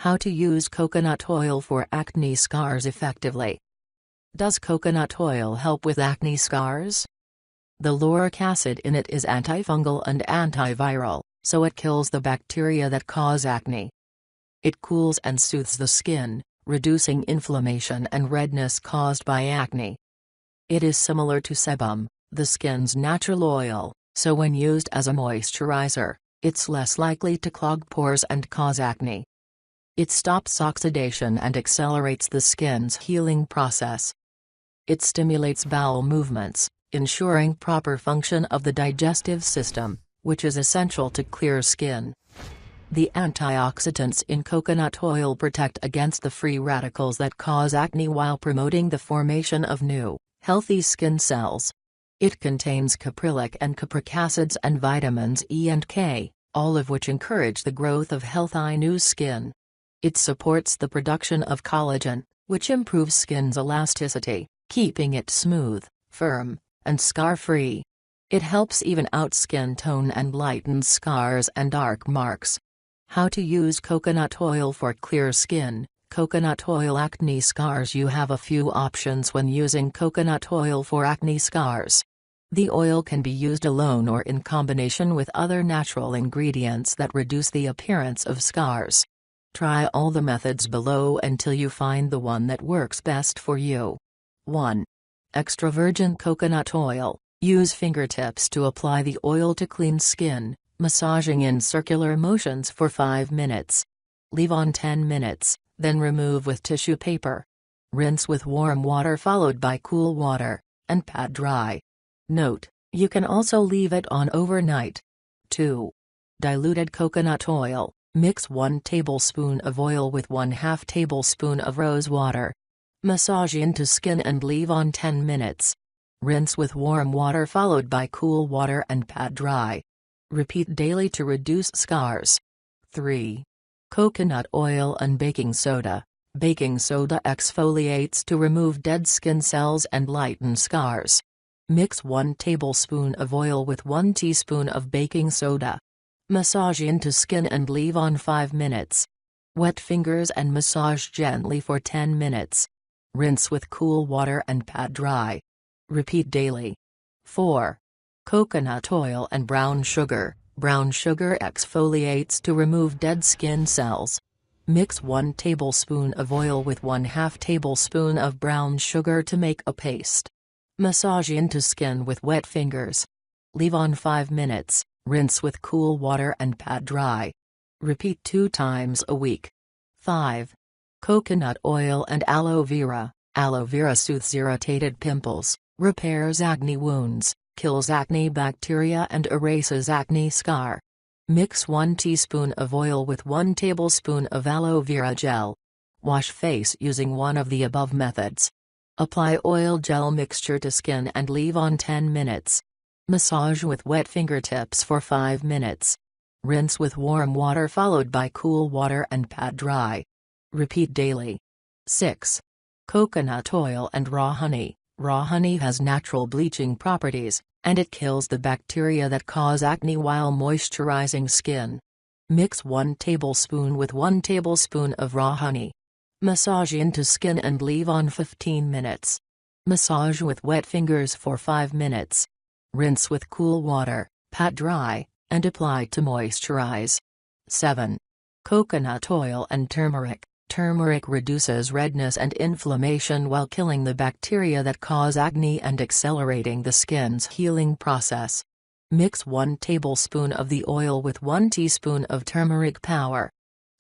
How to use coconut oil for acne scars effectively. Does coconut oil help with acne scars? The lauric acid in it is antifungal and antiviral, so it kills the bacteria that cause acne. It cools and soothes the skin, reducing inflammation and redness caused by acne. It is similar to sebum, the skin's natural oil, so when used as a moisturizer, it's less likely to clog pores and cause acne. It stops oxidation and accelerates the skin's healing process. It stimulates bowel movements, ensuring proper function of the digestive system, which is essential to clear skin. The antioxidants in coconut oil protect against the free radicals that cause acne while promoting the formation of new, healthy skin cells. It contains caprylic and capric acids and vitamins E and K, all of which encourage the growth of healthy new skin. It supports the production of collagen, which improves skin's elasticity, keeping it smooth, firm, and scar-free. It helps even out skin tone and lightens scars and dark marks. How to use coconut oil for clear skin. Coconut oil acne scars. You have a few options when using coconut oil for acne scars. The oil can be used alone or in combination with other natural ingredients that reduce the appearance of scars. Try all the methods below until you find the one that works best for you. 1. Extra virgin coconut oil. Use fingertips to apply the oil to clean skin, massaging in circular motions for 5 minutes. Leave on 10 minutes, then remove with tissue paper. Rinse with warm water followed by cool water, and pat dry. Note: you can also leave it on overnight. 2. Diluted coconut oil. Mix 1 tablespoon of oil with 1/2 tablespoon of rose water. Massage into skin and leave on 10 minutes. Rinse with warm water followed by cool water and pat dry. Repeat daily to reduce scars. 3. Coconut oil and baking soda. Baking soda exfoliates to remove dead skin cells and lighten scars. Mix 1 tablespoon of oil with 1 teaspoon of baking soda. Massage into skin and leave on 5 minutes. Wet fingers and massage gently for 10 minutes. Rinse with cool water and pat dry. Repeat daily. 4. Coconut oil and brown sugar. Brown sugar exfoliates to remove dead skin cells. Mix 1 tablespoon of oil with 1/2 tablespoon of brown sugar to make a paste. Massage into skin with wet fingers. Leave on 5 minutes. Rinse with cool water and pat dry. Repeat 2 times a week. 5. Coconut oil and aloe vera. Aloe vera soothes irritated pimples, repairs acne wounds, kills acne bacteria and erases acne scar. Mix 1 teaspoon of oil with 1 tablespoon of aloe vera gel. Wash face using one of the above methods. Apply oil gel mixture to skin and leave on 10 minutes. Massage with wet fingertips for 5 minutes. Rinse with warm water followed by cool water and pat dry. Repeat daily. 6. Coconut oil and raw honey. Raw honey has natural bleaching properties, and it kills the bacteria that cause acne while moisturizing skin. Mix 1 tablespoon with 1 tablespoon of raw honey. Massage into skin and leave on 15 minutes. Massage with wet fingers for 5 minutes. Rinse with cool water, pat dry, and apply to moisturize. 7. Coconut oil and turmeric. Turmeric reduces redness and inflammation while killing the bacteria that cause acne and accelerating the skin's healing process. Mix 1 tablespoon of the oil with 1 teaspoon of turmeric powder.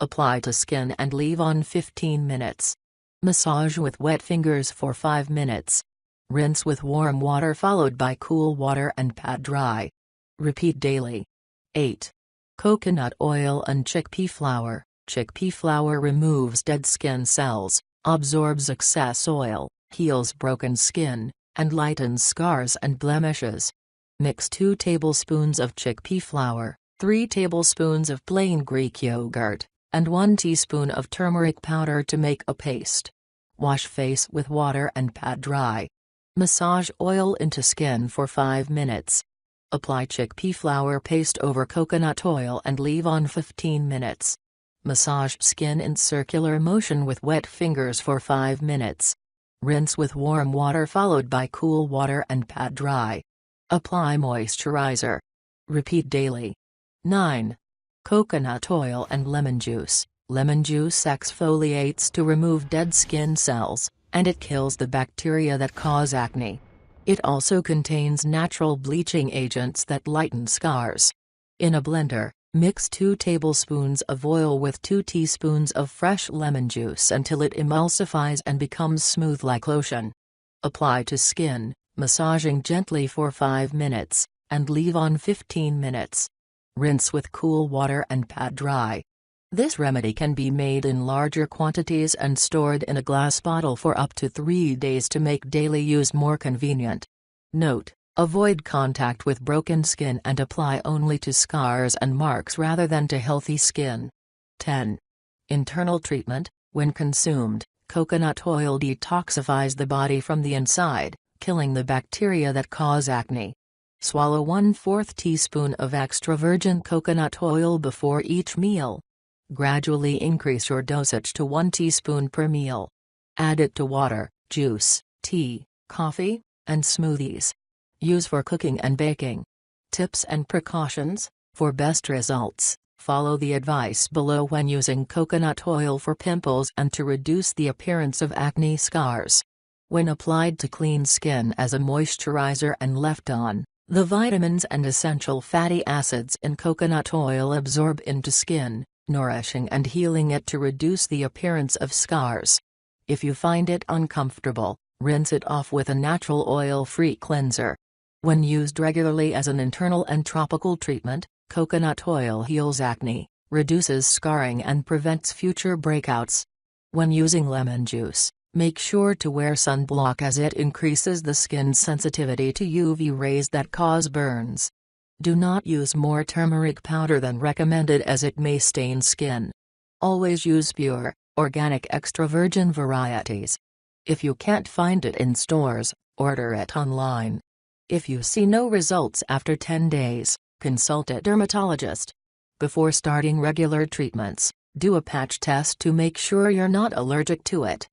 Apply to skin and leave on 15 minutes. Massage with wet fingers for 5 minutes. Rinse with warm water followed by cool water and pat dry. Repeat daily. 8. Coconut oil and chickpea flour. Chickpea flour removes dead skin cells, absorbs excess oil, heals broken skin, and lightens scars and blemishes. Mix 2 tablespoons of chickpea flour, 3 tablespoons of plain Greek yogurt, and 1 teaspoon of turmeric powder to make a paste. Wash face with water and pat dry. Massage oil into skin for 5 minutes. Apply chickpea flour paste over coconut oil and leave on 15 minutes. Massage skin in circular motion with wet fingers for 5 minutes. Rinse with warm water followed by cool water and pat dry. Apply moisturizer. Repeat daily. 9. Coconut oil and lemon juice. Lemon juice exfoliates to remove dead skin cells, and it kills the bacteria that cause acne. It also contains natural bleaching agents that lighten scars. In a blender, mix 2 tablespoons of oil with 2 teaspoons of fresh lemon juice until it emulsifies and becomes smooth like lotion. Apply to skin, massaging gently for 5 minutes, and leave on 15 minutes. Rinse with cool water and pat dry. This remedy can be made in larger quantities and stored in a glass bottle for up to 3 days to make daily use more convenient. Note: avoid contact with broken skin and apply only to scars and marks rather than to healthy skin. 10. Internal treatment. When consumed, coconut oil detoxifies the body from the inside, killing the bacteria that cause acne. Swallow 1/4 teaspoon of extra virgin coconut oil before each meal. Gradually increase your dosage to 1 teaspoon per meal. Add it to water, juice, tea, coffee, and smoothies. Use for cooking and baking. Tips and precautions. For best results, follow the advice below when using coconut oil for pimples and to reduce the appearance of acne scars. When applied to clean skin as a moisturizer and left on, the vitamins and essential fatty acids in coconut oil absorb into skin, nourishing and healing it to reduce the appearance of scars. If you find it uncomfortable, rinse it off with a natural oil-free cleanser. When used regularly as an internal and topical treatment, coconut oil heals acne, reduces scarring and prevents future breakouts. When using lemon juice, make sure to wear sunblock as it increases the skin's sensitivity to UV rays that cause burns. Do not use more turmeric powder than recommended as it may stain skin. Always use pure, organic extra virgin varieties. If you can't find it in stores, order it online. If you see no results after 10 days, consult a dermatologist. Before starting regular treatments, do a patch test to make sure you're not allergic to it.